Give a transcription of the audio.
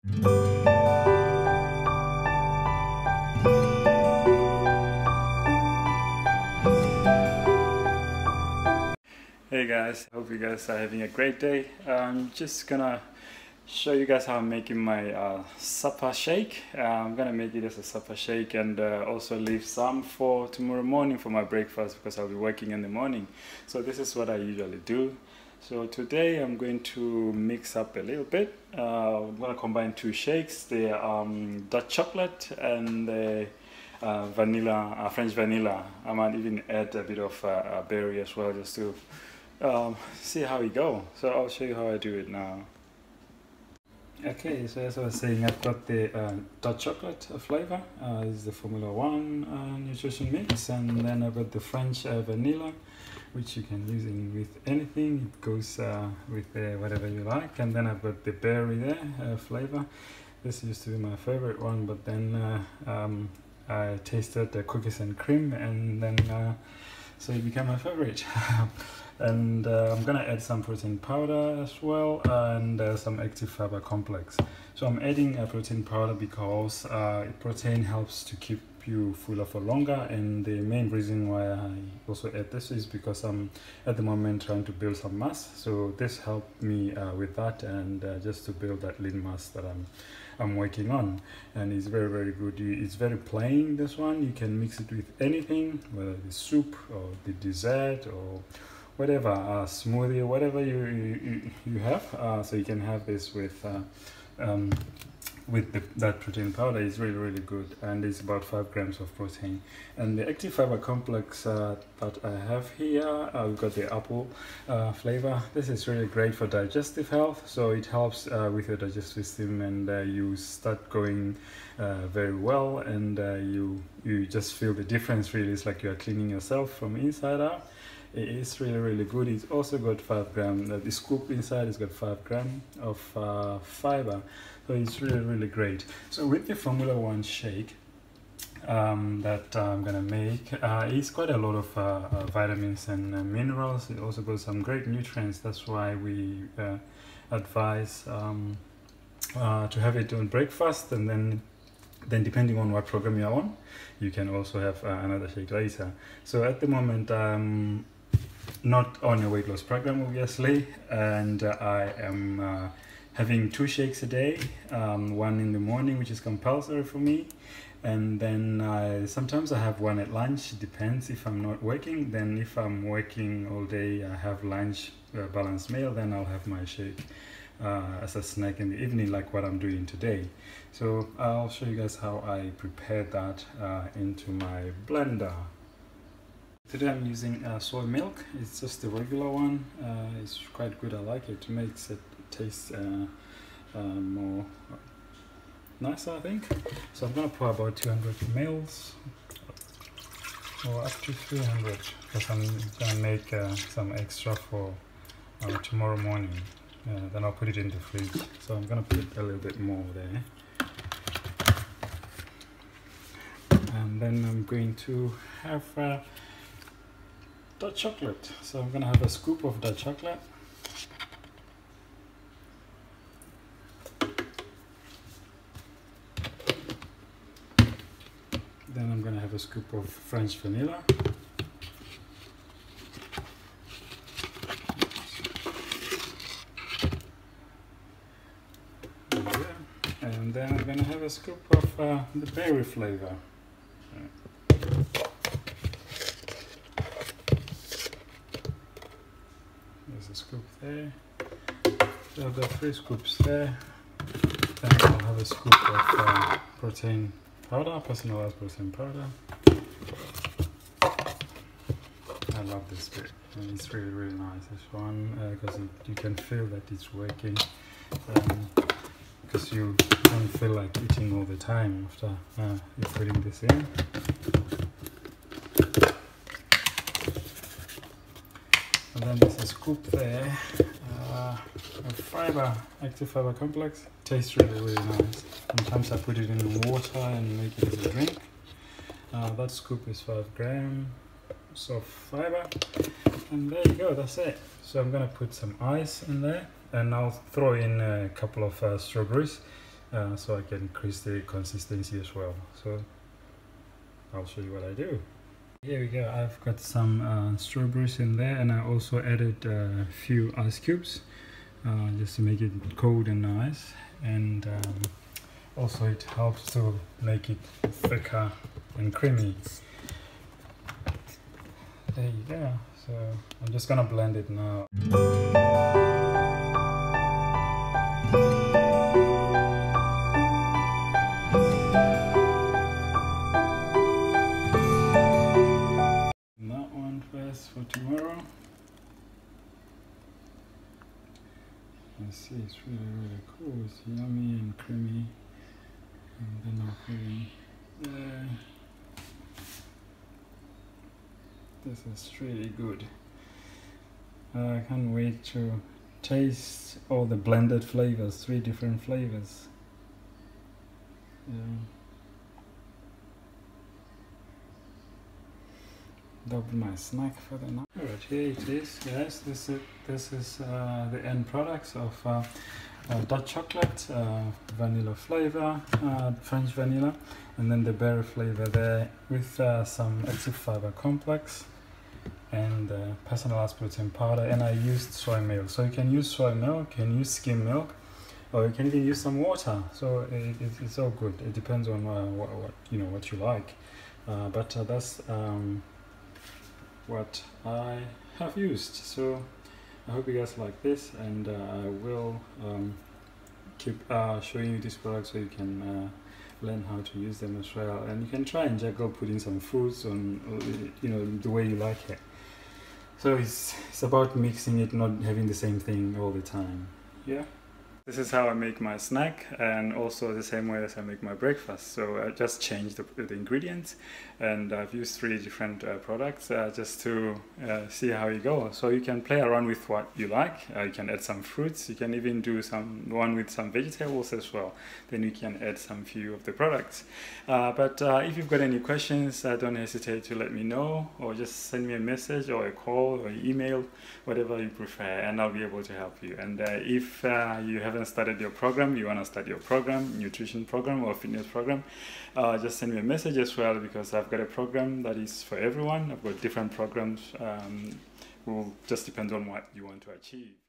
Hey guys, hope you guys are having a great day. I'm just gonna show you guys how I'm making my supper shake. I'm gonna make it as a supper shake and also leave some for tomorrow morning for my breakfast because I'll be working in the morning. So this is what I usually do. So today I'm going to mix up a little bit. I'm gonna combine two shakes, the dark chocolate and the vanilla, French vanilla. I might even add a bit of berry as well, just to see how it goes. So I'll show you how I do it now. Okay, so as I was saying, I've got the dark chocolate flavor. This is the Formula 1 nutrition mix, and then I've got the French vanilla, which you can use with anything. It goes with whatever you like. And then I've got the berry there flavor. This used to be my favorite one, but then I tasted the cookies and cream, and then so it became my favorite. And I'm gonna add some protein powder as well, and some active fiber complex. So I'm adding a protein powder because protein helps to keep you fuller for longer, and the main reason why I also add this is because I'm at the moment trying to build some mass. So this helped me with that, and just to build that lean mass that I'm working on. And it's very, very good. It's very plain, this one. You can mix it with anything, whether it's soup or the dessert or whatever, smoothie, whatever you have. So you can have this with that protein powder. Is really, really good, and it's about 5 grams of protein. And the active fiber complex that I have here, we've got the apple flavor. This is really great for digestive health, so it helps with your digestive system, and you start going very well, and you just feel the difference. Really, it's like you are cleaning yourself from inside out. It is really, really good. It's also got 5 grams. The scoop inside has got 5 grams of fiber, so it's really, really great. So with the Formula 1 shake that I'm gonna make, it's quite a lot of vitamins and minerals. It also got some great nutrients. That's why we advise to have it on breakfast, and then depending on what program you're on, you can also have another shake later. So at the moment, not on a weight loss program, obviously, and I am having 2 shakes a day, one in the morning, which is compulsory for me, and then sometimes I have one at lunch. It depends if I'm not working. Then if I'm working all day, I have lunch, balanced meal, then I'll have my shake as a snack in the evening, like what I'm doing today. So I'll show you guys how I prepare that into my blender. Today I'm using soy milk. It's just the regular one. It's quite good. I like it. It makes it taste more nicer, I think. So I'm gonna pour about 200 mils or up to 300, because I'm gonna make some extra for tomorrow morning. Then I'll put it in the fridge. So I'm gonna put a little bit more there. And then I'm going to have dark chocolate. So I'm gonna have a scoop of dark chocolate. Then I'm gonna have a scoop of French vanilla. And then I'm gonna have a scoop of the berry flavor. There's a scoop there. So I've got 3 scoops there. Then I'll have a scoop of protein powder, personalized protein powder. I love this bit, and it's really, really nice, this one, because you can feel that it's working. Because you don't feel like eating all the time after you're putting this in. And then there's a scoop there of fiber, active fiber complex. Tastes really, really nice. Sometimes I put it in water and make it as a drink. That scoop is 5 grams of fiber. And there you go, that's it. So I'm gonna put some ice in there, and I'll throw in a couple of strawberries. so I can increase the consistency as well. So I'll show you what I do. Here we go. I've got some strawberries in there, and I also added a few ice cubes just to make it cold and nice, and also it helps to make it thicker and creamy. There you go. So I'm just gonna blend it now. That one first for tomorrow. You see, it's really cool. It's yummy and creamy. And then I'll put in there. This is really good. I can't wait to taste all the blended flavors, 3 different flavors. Yeah. That'll be my snack for the night. Alright, here it is, guys. This is the end products of dark chocolate, vanilla flavor, French vanilla, and then the berry flavor there with some active fiber complex and personalized protein powder. And I used soy milk, so you can use soy milk, you can use skim milk, or you can even use some water. So it's all good. It depends on what you like, but that's what I have used. So I hope you guys like this, and I will keep showing you these products so you can learn how to use them as well, and you can try and juggle putting some fruits on, the way you like it. So it's about mixing it, not having the same thing all the time. Yeah. This is how I make my snack, and also the same way as I make my breakfast. So I just changed the ingredients, and I've used 3 different products just to see how you go. So you can play around with what you like. You can add some fruits. You can even do one with some vegetables as well. Then you can add some few of the products. But if you've got any questions, don't hesitate to let me know, or just send me a message or a call or email, whatever you prefer, and I'll be able to help you. And if you haven't started your program, you want to start your program, nutrition program or fitness program, just send me a message as well, because I've got a program that is for everyone. I've got different programs, will just depend on what you want to achieve.